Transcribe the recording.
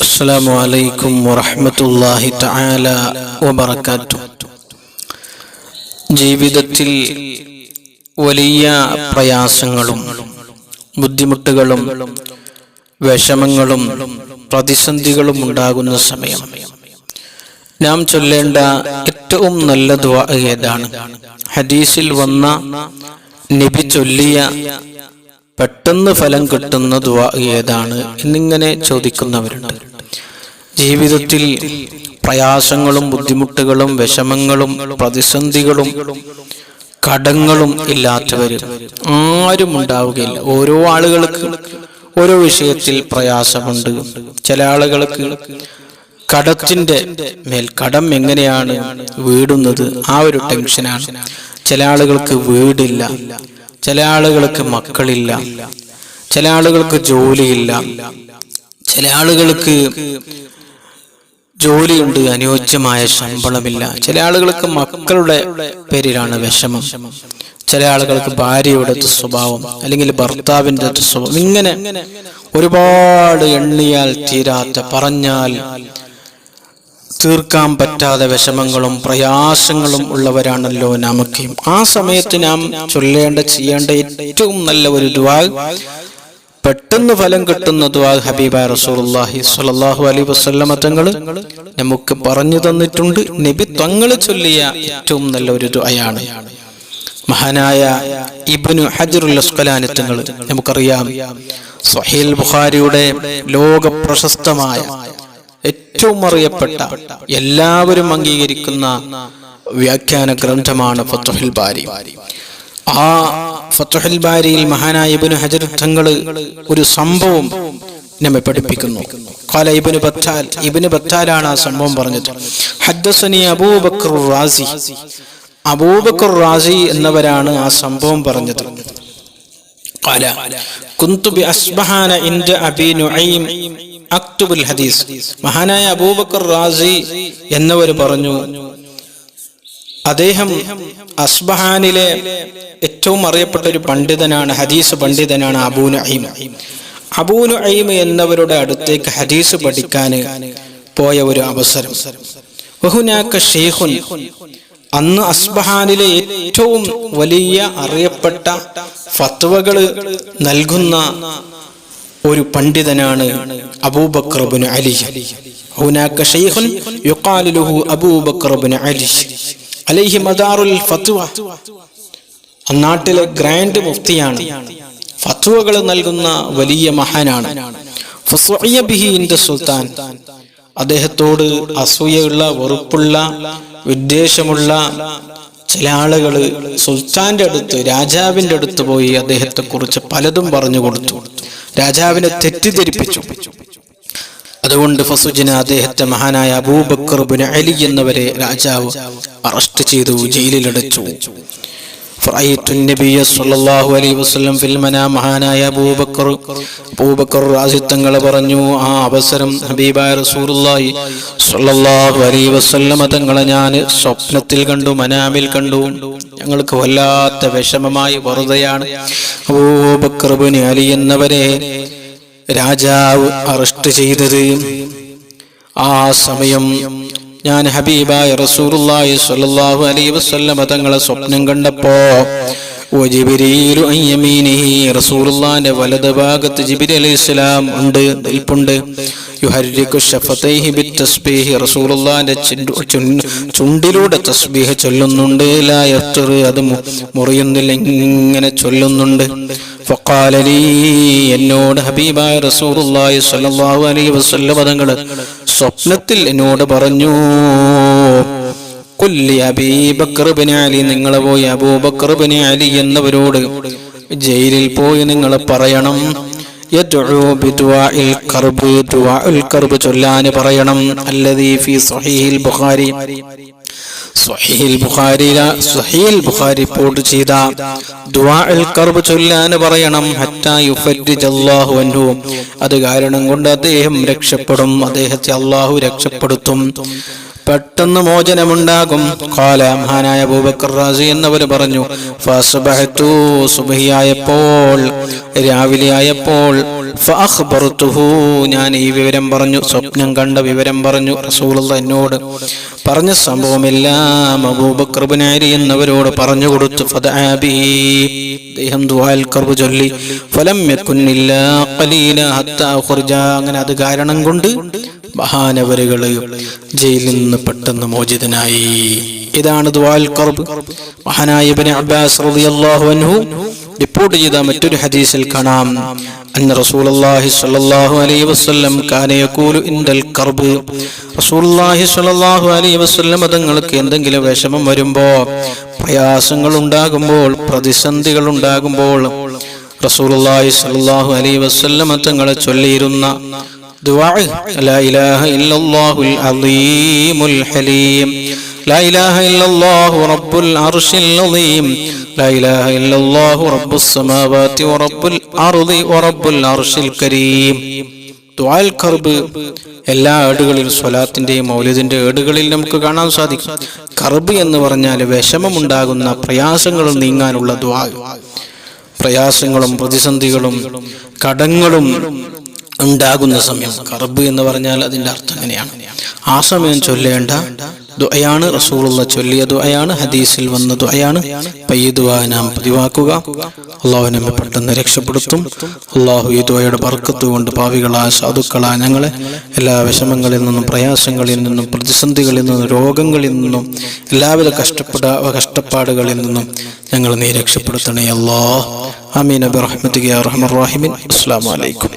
അസ്സലാമു അലൈക്കും വറഹ്മത്തുള്ളാഹി തആല വബറകാതുഹു. ജീവിതത്തിൽ വലിയ പ്രയാസങ്ങളും ബുദ്ധിമുട്ടുകളും വിഷമങ്ങളും പ്രതിസന്ധികളും ഉണ്ടാകുന്ന സമയം നാം ചൊല്ലേണ്ട ഏറ്റവും നല്ല ദുആ ഏതാണ്? ഹദീസിൽ വന്ന നബി ചൊല്ലിയ പെട്ടെന്ന് ഫലം കിട്ടുന്ന ദുആ ഏതാണ് എന്നിങ്ങനെ ചോദിക്കുന്നവരുണ്ട്. ജീവിതത്തിൽ പ്രയാസങ്ങളും ബുദ്ധിമുട്ടുകളും വിഷമങ്ങളും പ്രതിസന്ധികളും കടങ്ങളും ഇല്ലാത്തവര് ആരും ഉണ്ടാവുകയില്ല. ഓരോ ആളുകൾക്ക് ഓരോ വിഷയത്തിൽ പ്രയാസമുണ്ട്. ചില ആളുകൾക്ക് കടത്തിന്റെ മേൽ കടം എങ്ങനെയാണ് വീടുന്നത് ആ ഒരു ടെൻഷനാണ്. ചില ആളുകൾക്ക് വീടില്ല, ചില ആളുകൾക്ക് മക്കളില്ല, ചില ആളുകൾക്ക് ജോലിയില്ല, ചില ആളുകൾക്ക് ജോലിയുണ്ട്, അനുയോജ്യമായ ശമ്പളമില്ല, ചില ആളുകൾക്ക് മക്കളുടെ പേരിലാണ് വിഷമം, ചില ആളുകൾക്ക് ഭാര്യയുടെ സ്വഭാവം അല്ലെങ്കിൽ ഭർത്താവിൻ്റെ സ്വഭാവം, ഇങ്ങനെ ഒരുപാട് എണ്ണിയാൽ തീരാത്ത പറഞ്ഞാൽ തീർക്കാൻ പറ്റാതെ വിഷമങ്ങളും പ്രയാസങ്ങളും ഉള്ളവരാണല്ലോ നമുക്ക്. ആ സമയത്ത് നാം ചെയ്യേണ്ട ഏറ്റവും നല്ല ഒരു ദുആ, പെട്ടെന്ന് ഫലം കിട്ടുന്ന ദുആ ഹബീബായ റസൂലുള്ളാഹി സ്വല്ലല്ലാഹു അലൈഹി വസല്ലമ തങ്ങൾ നമുക്ക് പറഞ്ഞു തന്നിട്ടുണ്ട്. നബി തങ്ങൾ ചൊല്ലിയ ഏറ്റവും നല്ല ഒരു ദുആയാണ്. മഹാനായ ഇബ്നു ഹജറുൽ അസ്ഖലാനി തങ്ങൾ, നമുക്കറിയാം സ്വഹീഹ് ബുഖാരിയുടെ ലോക പ്രശസ്തമായ ഏറ്റവും അറിയപ്പെട്ട എല്ലാവരും അംഗീകരിക്കുന്ന വ്യാഖ്യാന ഗ്രന്ഥമാണ് ഫത്ഹുൽ ബാരി. ആ ഫത്ഹുൽ ബാരിയിൽ മഹാനായ ഇബ്നു ഹജർ തങ്ങൾ ഒരു സംഭവം നമ്മെ പഠിപ്പിക്കുന്നു. ഖാല ഇബ്നു ബത്താലാണ് ആ സംഭവം പറഞ്ഞത്. ഹദ്ദസനി അബൂബക്കർ റാസി, അബൂബക്കർ റാസി എന്നവരാണ് ആ സംഭവം പറഞ്ഞത്. ഖാല കുന്തു ബി അസ്ബഹാന ഇൻദ അബി നുഐം അക്തുബുൽ ഹദീസ്. മഹാനായ അബൂബക്കർ റാസി എന്നവർ പറഞ്ഞു, അദ്ദേഹം അസ്ബഹാനിലെ ഏറ്റവും അറിയപ്പെട്ട ഒരു പണ്ഡിതനാണ്, ഹദീസ് പണ്ഡിതനാണ് അബൂ നുഐം. അബൂ നുഐം എന്നവരുടെ അടുത്തേക്ക് ഹദീസ് പഠിക്കാൻ പോയ ഒരു അവസരം. വഹുനാക ഷെയ്ഖുൻ, അന്ന് അസ്ബഹാനിലെ ഏറ്റവും വലിയ അറിയപ്പെട്ട ഫത്വകൾ നൽകുന്ന ഒരു പണ്ഡിതനാണ് അബൂബക്കർ ഇബ്നു അലി. ഹുനാക ഷൈഖുൻ യുഖാലു ലഹു അബൂബക്കർ ഇബ്നു അലി അലൈഹി മദാറുൽ ഫത്വ. അന്നാട്ടിലെ ഗ്രാൻഡ് മുഫ്തിയാണ്, ഫത്വകൾ നൽകുന്ന വലിയ മഹാനാണ്. ഫസുഇയ ബിഹി ഇൻദ സുൽത്താൻ, അദ്ദേഹത്തോട് അസൂയയുള്ള, വെറുപ്പുള്ള, വിദ്വേഷമുള്ള ചില ആളുകൾ സുൽത്താന്റെ അടുത്ത്, രാജാവിന്റെ അടുത്ത് പോയി അദ്ദേഹത്തെ കുറിച്ച് പലതും പറഞ്ഞു കൊടുത്തു, രാജാവിനെ തെറ്റിദ്ധരിപ്പിച്ചു. അതുകൊണ്ട് ഫസുജിന, അദ്ദേഹത്തെ മഹാനായ അബൂബക്കർ ഇബ്നു അലി എന്നവരെ രാജാവ് അറസ്റ്റ് ചെയ്തു, ജയിലിലടച്ചു. മഹാനായ അബൂബക്കർ റാസി തങ്ങൾ പറഞ്ഞു, ആ അവസരം ഹബീബായ റസൂലുള്ളാഹി സ്വല്ലല്ലാഹു അലൈഹി വസല്ലമ തങ്ങളെ ഞാൻ സ്വപ്നത്തിൽ കണ്ടു, മനാമിൽ കണ്ടു. ഞങ്ങൾക്ക് വല്ലാത്ത വിഷമമായി, വെറുതെയാണ്. അബൂബക്കർ ഇബ്നു അലി എന്നവരെ രാജാവ് അറസ്റ്റ് ചെയ്തത്. ആ സമയം ഞാൻ ഹബീബായ റസൂലുള്ളാഹി സ്വല്ലല്ലാഹു അലൈഹി വസല്ലമ തങ്ങളെ സ്വപ്നം കണ്ടപ്പോ ജിബ്രീലു അൻ യമീനിഹി, റസൂലുള്ളാഹിന്റെ വലത് ഭാഗത്ത് ജിബ്രീൽ അലൈഹിസ്സലാം ഉണ്ട്, നിൽപ്പുണ്ട്. യുഹർരികു ശഫതൈഹി ബിത്തസ്ബീഹ്, റസൂലുള്ളാഹിന്റെ ചുണ്ടിലൂടെ തസ്ബീഹ് ചൊല്ലുന്നുണ്ട്. ലാ യഫ്തർ, അത് മുറിയുന്നില്ല, ഇങ്ങനെ ചൊല്ലുന്നുണ്ട്. ഫഖാല ലീ, എന്നോട് ഹബീബായ റസൂലുള്ളാഹി സ്വല്ലല്ലാഹു അലൈഹി വസല്ലം തങ്ങൾ സ്വപ്നത്തിൽ എന്നോട് പറഞ്ഞു, ഖുല്ലി അബൂബക്കർ ഇബ്നു അലി, നിങ്ങൾ പോയി അബൂബക്കർ ഇബ്നു അലി എന്നവരോട് ജയിലിൽ പോയി നിങ്ങൾ പറയണം, യദ്ഉ ബിദുആഇൽ ഖർബ്, ദുആഉൽ ഖർബ് ചൊല്ലാൻ പറയണം. അല്ലദീ ഫീ സ്വഹീഹിൽ ബുഖാരി, സ്വഹീഹുൽ ബുഖാരി റിപ്പോർട്ട് ചെയ്ത ദുആഉൽ ഖർബ് ചൊല്ലാൻ പറയണം. ഹത്താ യുഫരിജല്ലാഹു അൻഹു, അത് കാരണം കൊണ്ട് അദ്ദേഹം രക്ഷപ്പെടും, അദ്ദേഹത്തെ അല്ലാഹു രക്ഷപ്പെടുത്തും. പെട്ടെന്ന് മോചനമുണ്ടാകും. ഖാല മഹാനായ അബൂബക്കർ റാസി എന്നവർ പറഞ്ഞു, ഫഅസ്ബഹതു സുബ്ഹിയായപ്പോൾ, രാവിലെ ആയപ്പോൾ, ഫഅഖ്ബർതുഹു ഞാൻ ഈ വിവരം പറഞ്ഞു, സ്വപ്നം കണ്ട വിവരം പറഞ്ഞു. റസൂലുള്ളാഹി എന്നോട് പറഞ്ഞ സംഭവമെല്ലാം അബൂബക്കർ ഇബ്നു അരി എന്നവരോട് പറഞ്ഞു കൊടുത്തു. ഫദഅബി അദ്ദേഹം ദുആൽ ഖർബ് ചൊല്ലി. ഫലം യകുൻ ഇല്ലാ ഖലീല ഹത്താ ഖുർജ അങ്ങനെ അത് കാരണം കൊണ്ട് മഹാനവരുകള് ജയിലിൽ നിന്ന് പെട്ടെന്ന് മോചിതനായി. ഇതാണ് ദുആൽ ഖർബ്. മഹാനായ ഇബ്നു അബ്ബാസ് റളിയല്ലാഹു അൻഹു റിപ്പോർട്ട് ചെയ്ത മറ്റൊരു ഹദീസിൽ കാണാം, അന്ന റസൂലുള്ളാഹി സ്വല്ലല്ലാഹു അലൈഹി വസല്ലം കാന യഖൂലു ഇൻദൽ ഖർബ്. റസൂലുള്ളാഹി സ്വല്ലല്ലാഹു അലൈഹി വസല്ലം തങ്ങൾക്ക് എന്തെങ്കിലും വിഷമം വരുമ്പോൾ, പ്രയാസങ്ങൾ ഉണ്ടാകുമ്പോൾ, പ്രതിസന്ധികൾ ഉണ്ടാകുമ്പോൾ റസൂലുള്ളാഹി സ്വല്ലല്ലാഹു അലൈഹി വസല്ലം തങ്ങളെ ചൊല്ലിയിരുന്ന ദുആ ലാ ഇലാഹ ഇല്ലല്ലാഹുൽ അളീമുൽ ഹലീം, ലാ ഇലാഹ ഇല്ലല്ലാഹു റബ്ബുൽ അർശിൽ അളീം, ലാ ഇലാഹ ഇല്ലല്ലാഹു റബ്ബുസ് സമാവാതി വറബ്ബുൽ അർളി വറബ്ബുൽ അർശിൽ കരീം. ദുആൽ ഖർബ് എല്ലാ ഏടുകളിലും, സ്വലാത്തിന്റെയും മൗലിദിന്റെ ഏടുകളിൽ നമുക്ക് കാണാൻ സാധിക്കും. ഖർബ് എന്ന് പറഞ്ഞാൽ വിഷമമുണ്ടാകുന്ന, പ്രയാസങ്ങൾ നീങ്ങാനുള്ള ദുആ. പ്രയാസങ്ങളും പ്രതിസന്ധികളും കടങ്ങളും ഉണ്ടാകുന്ന സമയം ഖർബ് എന്ന് പറഞ്ഞാൽ അതിന്റെ അർത്ഥം അങ്ങനെയാണ്. ആ സമയം ചൊല്ലേണ്ട ദുആയാണ്, റസൂലുള്ളാഹി ചൊല്ലിയ ദുആയാണ്, ഹദീസിൽ വന്ന ദുആയാണ്. ഈ ദുആ നാം പതിവാക്കുക. അല്ലാഹു നമ്മെ പെട്ടെന്ന് രക്ഷപ്പെടുത്തും. അല്ലാഹു ഈ ദുആയുടെ ബർക്കത്ത് കൊണ്ട് പാവികളായ സാധുക്കളായ ഞങ്ങളെ എല്ലാ വിഷമങ്ങളിൽ നിന്നും, പ്രയാസങ്ങളിൽ നിന്നും, പ്രതിസന്ധികളിൽ നിന്നും, രോഗങ്ങളിൽ നിന്നും, എല്ലാവിധ കഷ്ടപ്പാടുകളിൽ നിന്നും ഞങ്ങൾ നീ രക്ഷപ്പെടുത്തണേ അല്ലാഹ്. ആമീൻ ബിറഹ്മതിക യാ അർഹമർ റഹീമീൻ. അസ്സലാമു അലൈക്കും.